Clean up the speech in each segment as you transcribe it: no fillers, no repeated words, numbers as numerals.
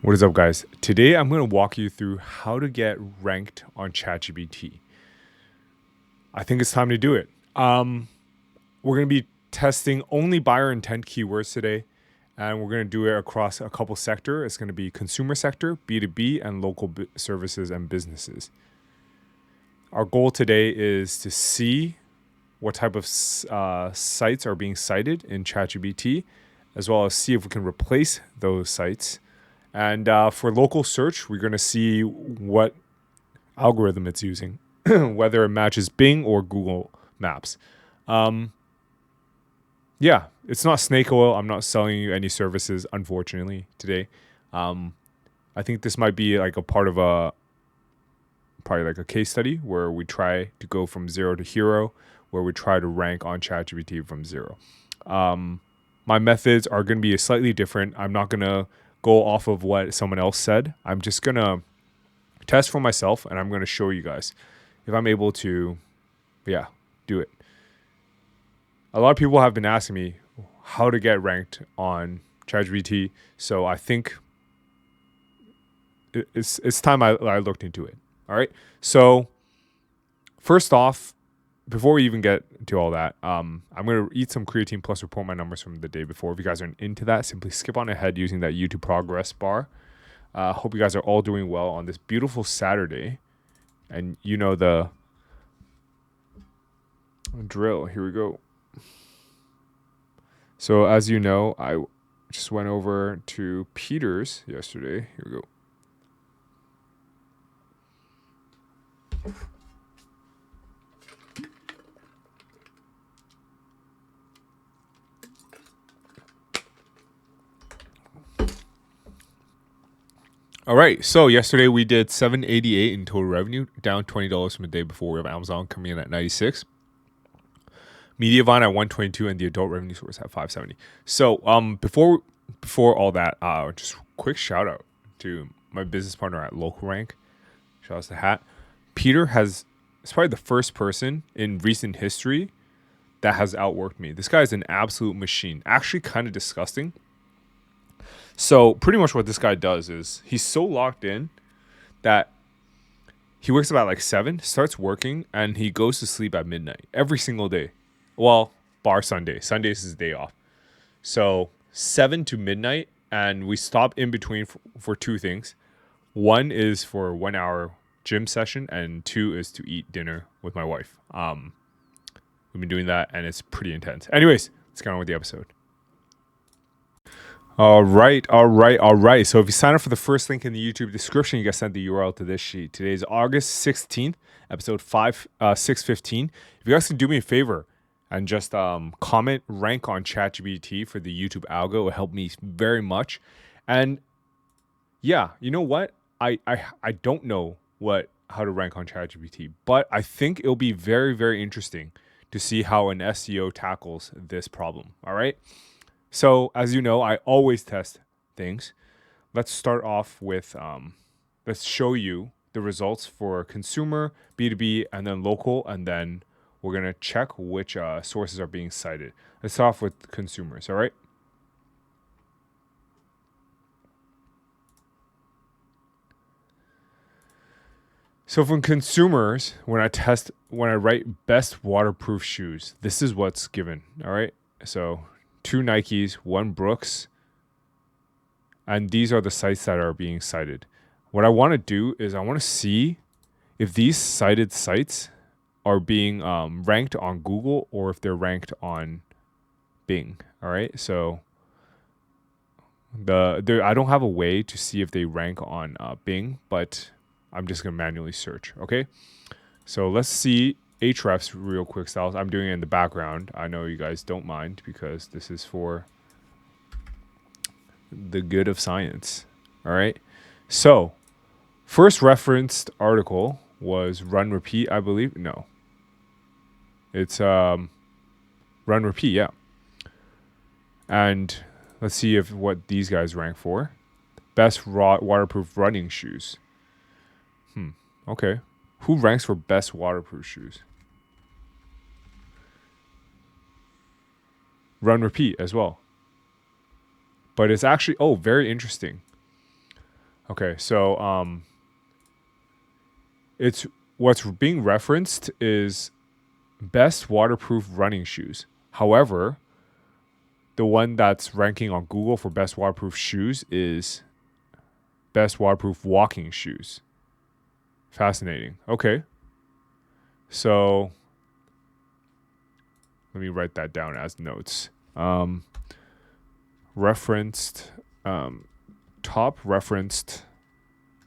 What is up, guys? Today I'm going to walk you through how to get ranked on ChatGPT. I think it's time to do it. We're going to be testing only buyer intent keywords today, and we're going to do it across a couple sectors. It's going to be consumer sector, B2B, and local services and businesses. Our goal today is to see what type of sites are being cited in ChatGPT, as well as see if we can replace those sites. And for local search, we're going to see what algorithm it's using, whether it matches Bing or Google Maps. Yeah, it's not snake oil. I'm not selling you any services, unfortunately, today. I think this might be like a part of probably like a case study where we try to go from zero to hero, where we try to rank on ChatGPT from zero. My methods are going to be slightly different. I'm not going to go off of what someone else said. I'm just going to test for myself, and I'm going to show you guys if I'm able to, do it. A lot of people have been asking me how to get ranked on ChatGPT, so I think it's time I looked into it. All right. So first off, before we even get to all that, I'm going to eat some creatine plus report my numbers from the day before. If you guys aren't into that, simply skip on ahead using that YouTube progress bar. Hope you guys are all doing well on this beautiful Saturday. And you know the drill. Here we go. So as you know, I just went over to Peter's yesterday. Here we go. All right, so yesterday we did $788 in total revenue, down $20 from the day before. We have Amazon coming in at 96, Mediavine at 122, and the adult revenue source at 570. So before all that, just quick shout out to my business partner at Local Rank. Shout out to Hat. Peter is probably the first person in recent history that has outworked me. This guy is an absolute machine. Actually, kind of disgusting. So pretty much what this guy does is he's so locked in that he works about like 7, starts working, and he goes to sleep at midnight every single day. Well, bar Sunday. Sunday is his day off. So 7 to midnight, and we stop in between for 2 things. 1 is for 1 hour gym session, and 2 is to eat dinner with my wife. We've been doing that, and it's pretty intense. Anyways, let's get on with the episode. All right. So if you sign up for the first link in the YouTube description, you get sent the URL to this sheet. Today is August 16th, episode 615. If you guys can do me a favor and just comment rank on ChatGPT for the YouTube algo, it will help me very much. And yeah, you know what? I don't know how to rank on ChatGPT, but I think it'll be very, very interesting to see how an SEO tackles this problem. All right. So as you know, I always test things. Let's start off with, let's show you the results for consumer, B2B, and then local, and then we're going to check which sources are being cited. Let's start off with consumers, all right? So from consumers, when I write best waterproof shoes, this is what's given, all right? So 2 Nikes, 1 Brooks, and these are the sites that are being cited. What I want to do is I want to see if these cited sites are being ranked on Google or if they're ranked on Bing. All right, so I don't have a way to see if they rank on Bing, but I'm just gonna manually search. Okay, so let's see Ahrefs real quick styles. I'm doing it in the background. I know you guys don't mind because this is for the good of science. All right. So first referenced article was Run Repeat, I believe. No. It's Run Repeat, yeah. And let's see what these guys rank for. Best waterproof running shoes. Okay. Who ranks for best waterproof shoes? Run Repeat as well. But it's actually, very interesting. Okay, so it's what's being referenced is best waterproof running shoes. However, the one that's ranking on Google for best waterproof shoes is best waterproof walking shoes. Fascinating. Okay. So let me write that down as notes. Referenced, top referenced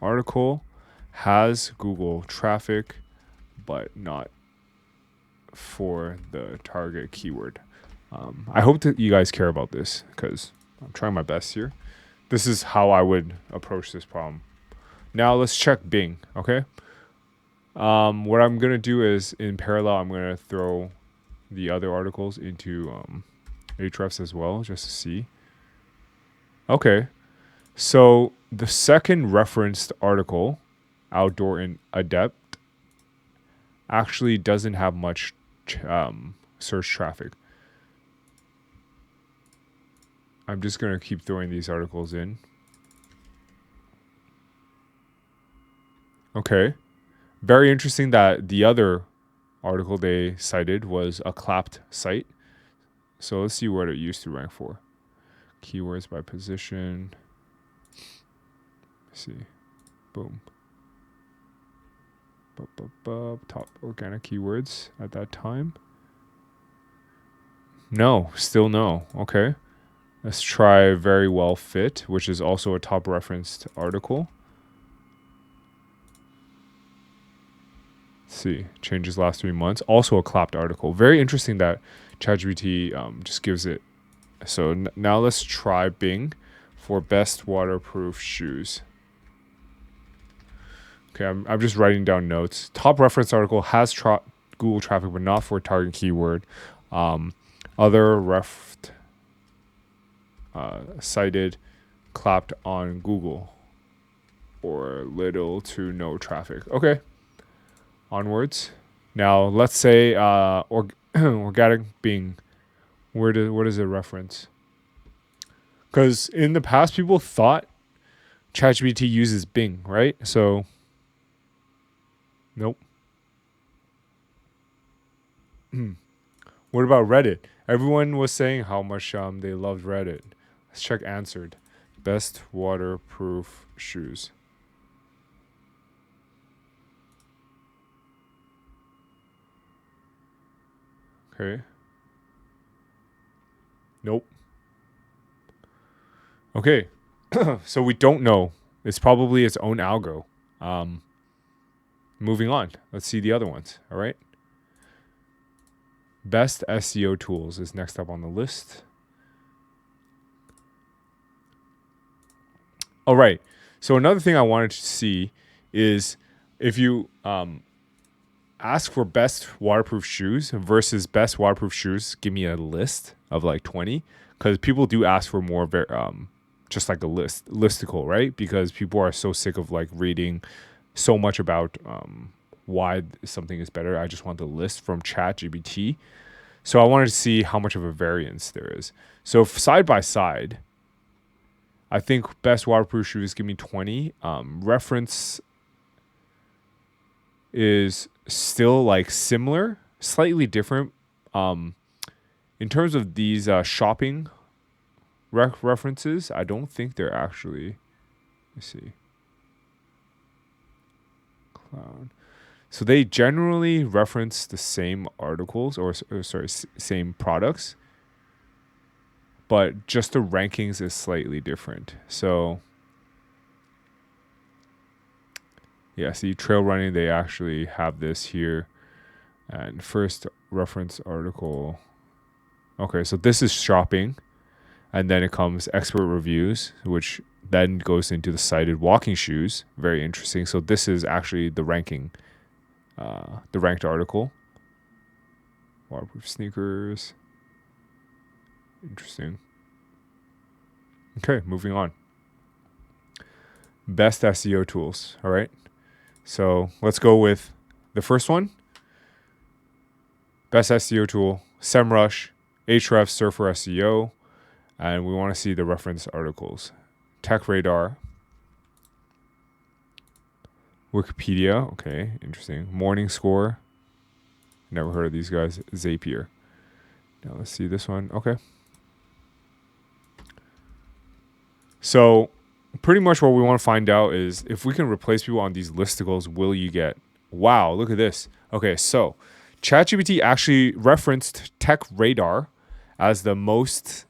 article has Google traffic, but not for the target keyword. I hope that you guys care about this because I'm trying my best here. This is how I would approach this problem. Now let's check Bing, okay? What I'm going to do is in parallel, I'm going to throw the other articles into Ahrefs as well, just to see. Okay, so the second referenced article, Outdoor and Adept, actually doesn't have much search traffic. I'm just going to keep throwing these articles in. Okay. Very interesting that the other article they cited was a clapped site. So let's see what it used to rank for. Keywords by position. Let's see. Boom. Top organic keywords at that time. No, still no. Okay. Let's try very well fit, which is also a top referenced article. Let's see, changes last 3 months. Also a clapped article. Very interesting that ChatGPT just gives it. So now let's try Bing for best waterproof shoes. Okay, I'm just writing down notes. Top reference article has Google traffic, but not for target keyword. Other cited clapped on Google or little to no traffic. Okay, onwards. Now let's say organic Bing. What is it reference? Because in the past, people thought ChatGPT uses Bing, right? So, nope. What about Reddit? Everyone was saying how much they loved Reddit. Let's check answered. Best waterproof shoes. Okay. Nope. Okay. So we don't know. It's probably its own algo. Moving on. Let's see the other ones. All right. Best SEO tools is next up on the list. All right. So another thing I wanted to see is if you ask for best waterproof shoes versus best waterproof shoes, give me a list of like 20, because people do ask for more, just like a listicle, right? Because people are so sick of like reading so much about why something is better. I just want the list from ChatGPT. So I wanted to see how much of a variance there is. So side by side, I think best waterproof shoes give me 20. Reference is still like similar, slightly different. In terms of these shopping references, I don't think they're actually. Let's see. Cloud. So they generally reference the same articles or same products, but just the rankings is slightly different. So yeah, see, trail running, they actually have this here. And first reference article. Okay, so this is shopping. And then it comes expert reviews, which then goes into the cited walking shoes. Very interesting. So this is actually the ranking, the ranked article. Waterproof sneakers. Interesting. Okay, moving on. Best SEO tools. All right. So let's go with the first one. Best SEO tool, SEMrush, Ahrefs Surfer SEO, and we want to see the reference articles. TechRadar, Wikipedia. Okay, interesting. Morning Score. Never heard of these guys. Zapier. Now let's see this one. Okay. So pretty much what we want to find out is if we can replace people on these listicles, will you get, wow, look at this. Okay, so ChatGPT actually referenced Tech Radar as the most,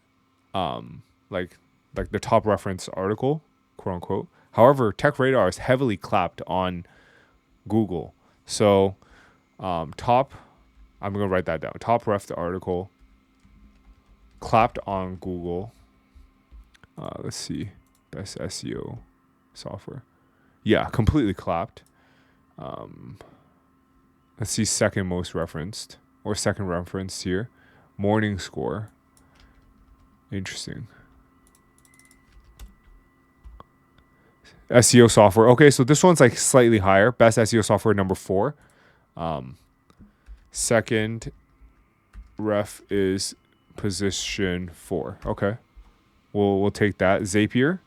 like the top reference article, quote unquote. However, Tech Radar is heavily clapped on Google. So I'm going to write that down. Top ref article clapped on Google. Let's see. Best SEO software. Yeah, completely clapped. Let's see second most referenced or second referenced here. Morning Score. Interesting. SEO software. Okay, so this one's like slightly higher. Best SEO software number 4. Second ref is position 4. Okay. We'll take that. Zapier.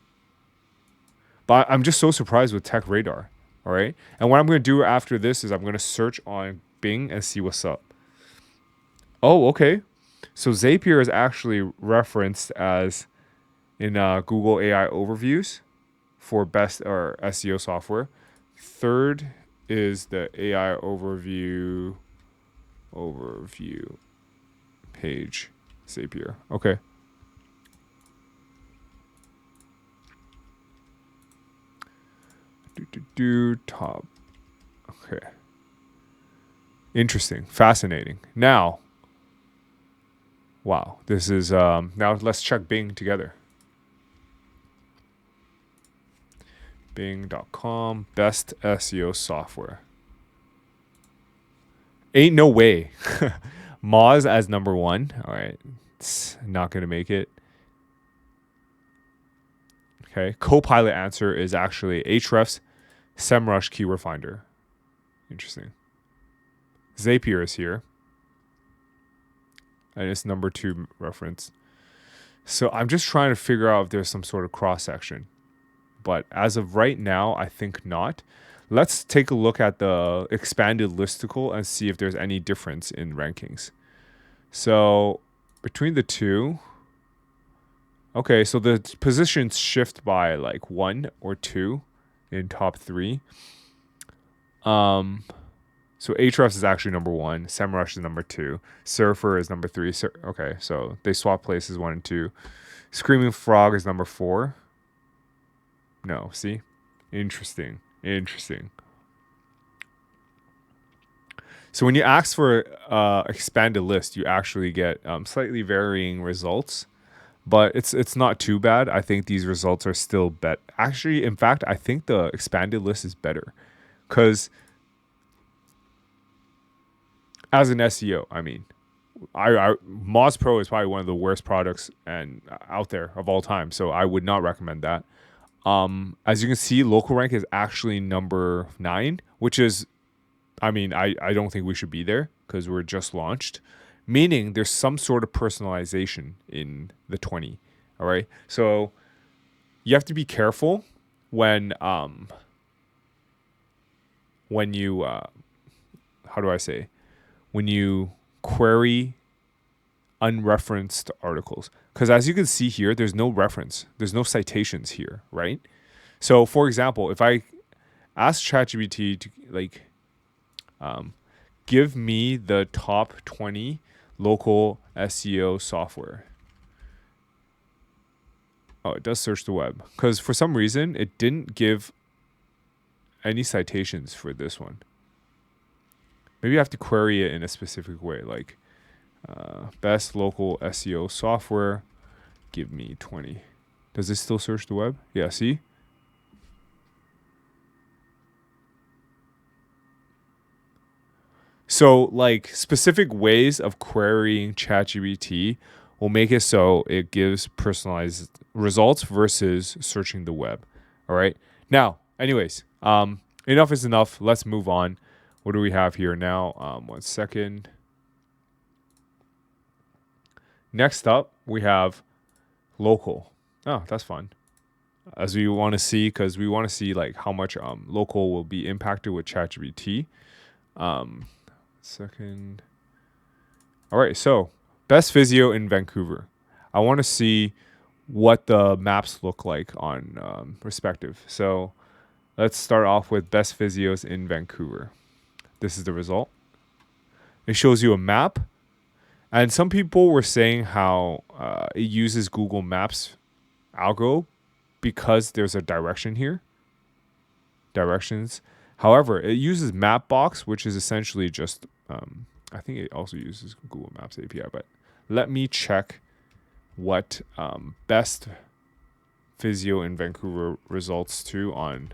But I'm just so surprised with Tech Radar. All right. And what I'm going to do after this is I'm going to search on Bing and see what's up. Oh, okay. So Zapier is actually referenced as in Google AI overviews for best or SEO software. Third is the AI overview page. Zapier. Okay. Top. Okay. Interesting. Fascinating. Now, wow. This is, now let's check Bing together. Bing.com, best SEO software. Ain't no way. Moz as number 1. All right. It's not going to make it. Okay. Copilot answer is actually Ahrefs SEMrush Keyword Finder. Interesting. Zapier is here. And it's number 2 reference. So I'm just trying to figure out if there's some sort of cross-section. But as of right now, I think not. Let's take a look at the expanded listicle and see if there's any difference in rankings. So between the two, okay, so the positions shift by like 1 or 2 in top 3. So Ahrefs is actually number 1. SEMrush is number 2. Surfer is number 3. Okay, so they swap places 1 and 2. Screaming Frog is number 4. No, see? Interesting. So when you ask for expanded list, you actually get slightly varying results, but it's not too bad. I think these results are still better. Actually, in fact, I think the expanded list is better because as an SEO, I mean, Moz Pro is probably one of the worst products and out there of all time, so I would not recommend that. As you can see, local rank is actually number 9, which is, I mean, I don't think we should be there because we're just launched, meaning there's some sort of personalization in the 20. All right. So you have to be careful when you, how do I say, when you query unreferenced articles. Because as you can see here, there's no reference. There's no citations here, right? So for example, if I ask ChatGPT to like give me the top 20 local SEO software. Oh, it does search the web. Because for some reason, it didn't give any citations for this one. Maybe I have to query it in a specific way, like best local SEO software, give me 20. Does this still search the web? Yeah, see? So like specific ways of querying ChatGPT will make it so it gives personalized results versus searching the web. All right. Now, anyways, enough is enough. Let's move on. What do we have here now? 1 second. Next up, we have local. Oh, that's fun. as we want to see, because we want to see like how much local will be impacted with ChatGPT. Second. All right, so best physio in Vancouver. I want to see what the maps look like on respective. So let's start off with best physios in Vancouver. This is the result. It shows you a map. And some people were saying how it uses Google Maps algo because there's a direction here. Directions. However, it uses Mapbox, which is essentially just, I think it also uses Google Maps API. But let me check what best physio in Vancouver results to on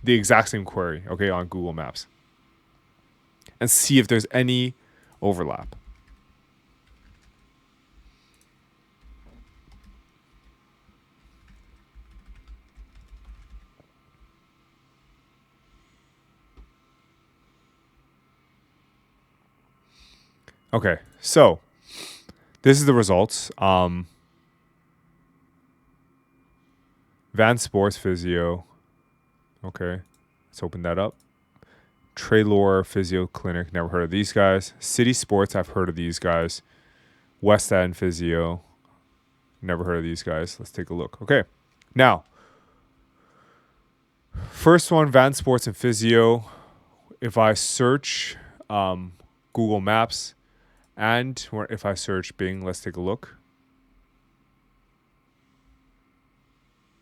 the exact same query, okay, on Google Maps. And see if there's any overlap. Okay, so this is the results. Van Sports Physio. Okay, let's open that up. Traylor Physio Clinic, never heard of these guys. City Sports, I've heard of these guys. West End Physio, never heard of these guys. Let's take a look. Okay, now, first one, Van Sports and Physio. If I search Google Maps and if I search Bing, let's take a look.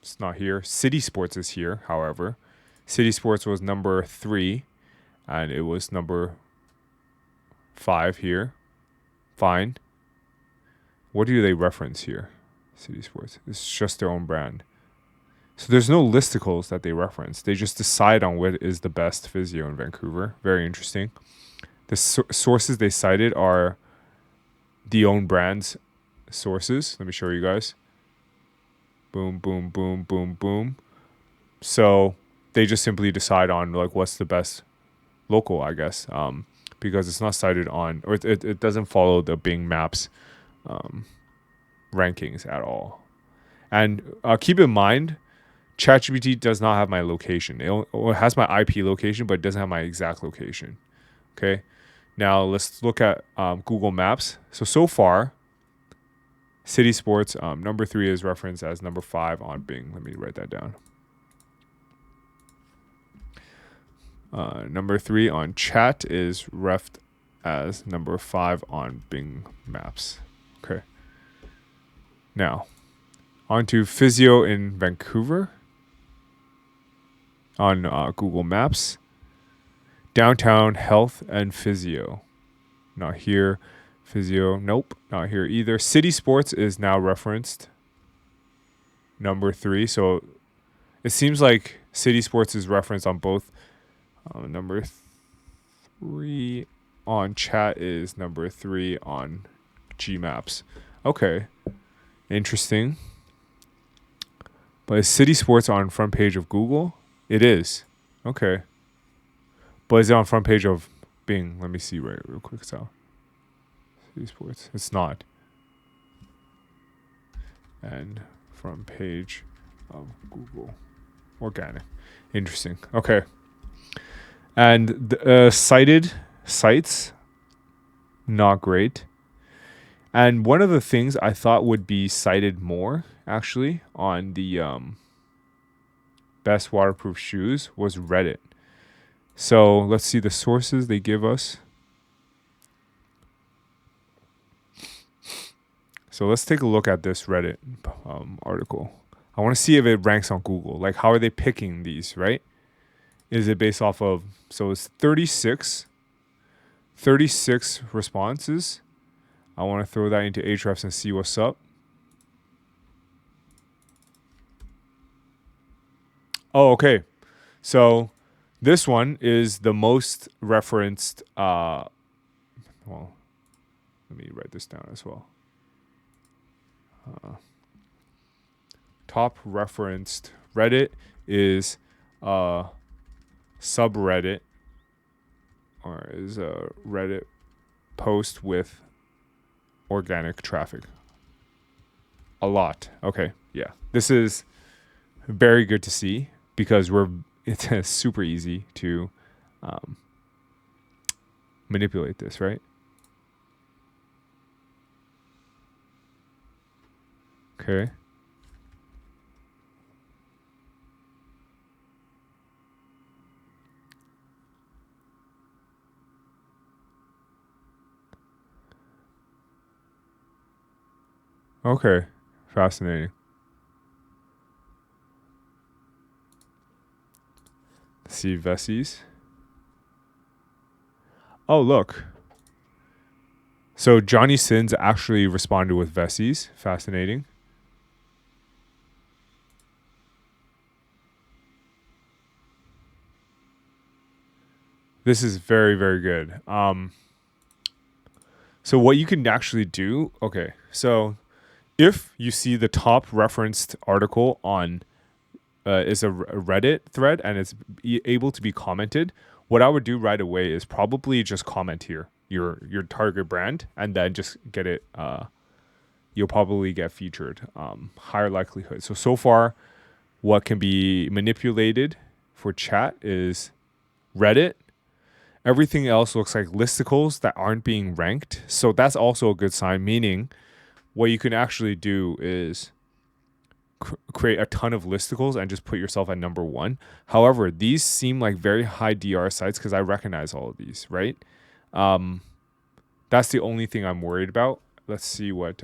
It's not here. City Sports is here, however. City Sports was number 3. And it was number 5 here. Fine. What do they reference here? City Sports. It's just their own brand. So there's no listicles that they reference. They just decide on what is the best physio in Vancouver. Very interesting. The sources they cited are the own brand's sources. Let me show you guys. Boom, boom, boom, boom, boom. So they just simply decide on like what's the best local, I guess, because it's not cited on, or it doesn't follow the Bing Maps rankings at all. And keep in mind, ChatGPT does not have my location. It has my IP location, but it doesn't have my exact location. Okay, now let's look at Google Maps. So far, City Sports number 3 is referenced as number 5 on Bing. Let me write that down. Number 3 on Chat is refed as number 5 on Bing Maps. Okay. Now, on to Physio in Vancouver on Google Maps. Downtown Health and Physio. Not here. Physio, nope, not here either. City Sports is now referenced. Number 3. So it seems like City Sports is referenced on both. Number 3 on Chat is number 3 on Gmaps. Okay, interesting. But is City Sports on front page of Google? It is. Okay. But is it on front page of Bing? Let me see real quick. So, City Sports. It's not. And front page of Google. Organic. Interesting. Okay. And the cited sites, not great. And one of the things I thought would be cited more, actually, on the best waterproof shoes was Reddit. So let's see the sources they give us. So let's take a look at this Reddit article. I want to see if it ranks on Google. Like, how are they picking these, right? Is it based off of, so it's 36 responses. I want to throw that into Ahrefs and see what's up. Oh, okay. So this one is the most referenced, well, let me write this down as well. Top referenced Reddit is subreddit, or is a Reddit post with organic traffic. A lot. Okay. yeah, this is very good to see because it's super easy to manipulate this, right? Okay. Okay. Fascinating. Let's see Vessies. Oh, look. So Johnny Sins actually responded with Vessies. Fascinating. This is very, very good. So what you can actually do, okay, so if you see the top referenced article on is a Reddit thread and it's able to be commented, what I would do right away is probably just comment here your target brand and then just get it. You'll probably get featured. Higher likelihood. So far, what can be manipulated for chat is Reddit. Everything else looks like listicles that aren't being ranked. So that's also a good sign, meaning what you can actually do is create a ton of listicles and just put yourself at number one. However, these seem like very high DR sites because I recognize all of these, right? That's the only thing I'm worried about. Let's see what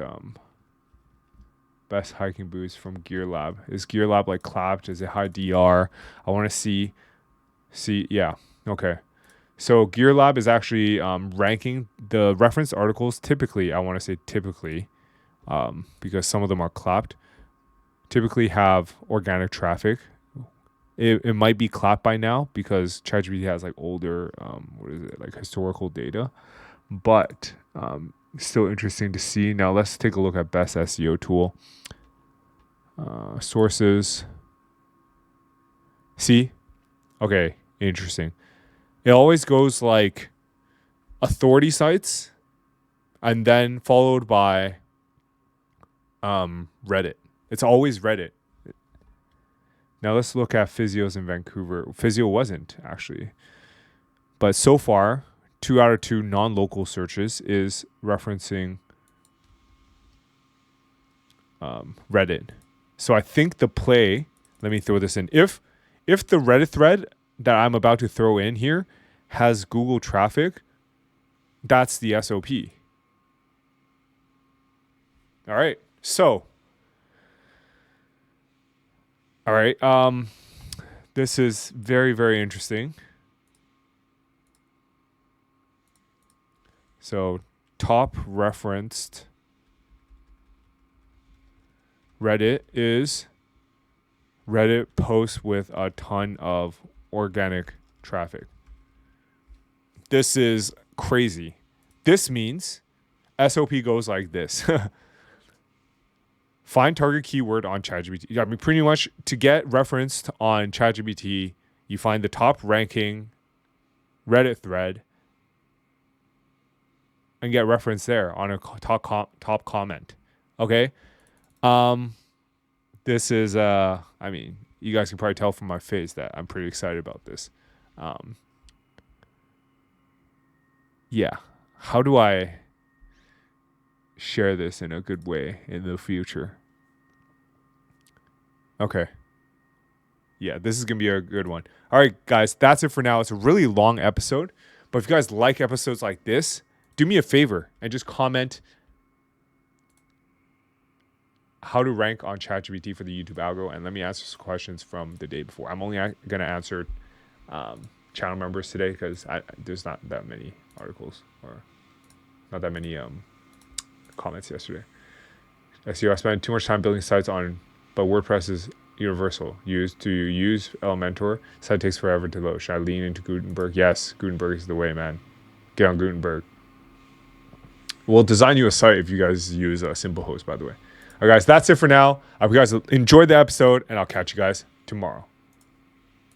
best hiking boots from Gear Lab. Is Gear Lab like clapped? Is it high DR? I want to see, yeah, okay. So Gear Lab is actually ranking the referenced articles typically, I want to say typically, because some of them are clapped, typically have organic traffic. It might be clapped by now because ChatGPT has like older, like historical data, but still interesting to see. Now let's take a look at best SEO tool. Sources. See? Okay, interesting. It always goes like authority sites and then followed by Reddit. It's always Reddit. Now let's look at physios in Vancouver. Physio wasn't actually. But so far, 2 out of 2 non-local searches is referencing Reddit. So I think the play, let me throw this in. If the Reddit thread that I'm about to throw in here has Google traffic, that's the SOP. All right. So, all right. This is very, very interesting. So, top referenced Reddit is Reddit posts with a ton of organic traffic. This is crazy. This means SOP goes like this. Find target keyword on ChatGPT. I mean, pretty much to get referenced on ChatGPT, you find the top ranking Reddit thread and get referenced there on a top comment. Okay? This is I mean, you guys can probably tell from my face that I'm pretty excited about this. Yeah. How do I share this in a good way in the future? Okay. Yeah, this is going to be a good one. All right, guys, that's it for now. It's a really long episode, but if you guys like episodes like this, do me a favor and just comment how to rank on ChatGPT for the YouTube algo, and let me answer some questions from the day before. I'm only going to answer channel members today because there's not that many articles or not that many comments yesterday. SEO, I spent too much time building sites but WordPress is universal. Use Elementor. Site takes forever to load. Should I lean into Gutenberg? Yes, Gutenberg is the way, man. Get on Gutenberg. We'll design you a site if you guys use Simple Host, by the way. All right, guys, that's it for now. I hope you guys enjoyed the episode, and I'll catch you guys tomorrow.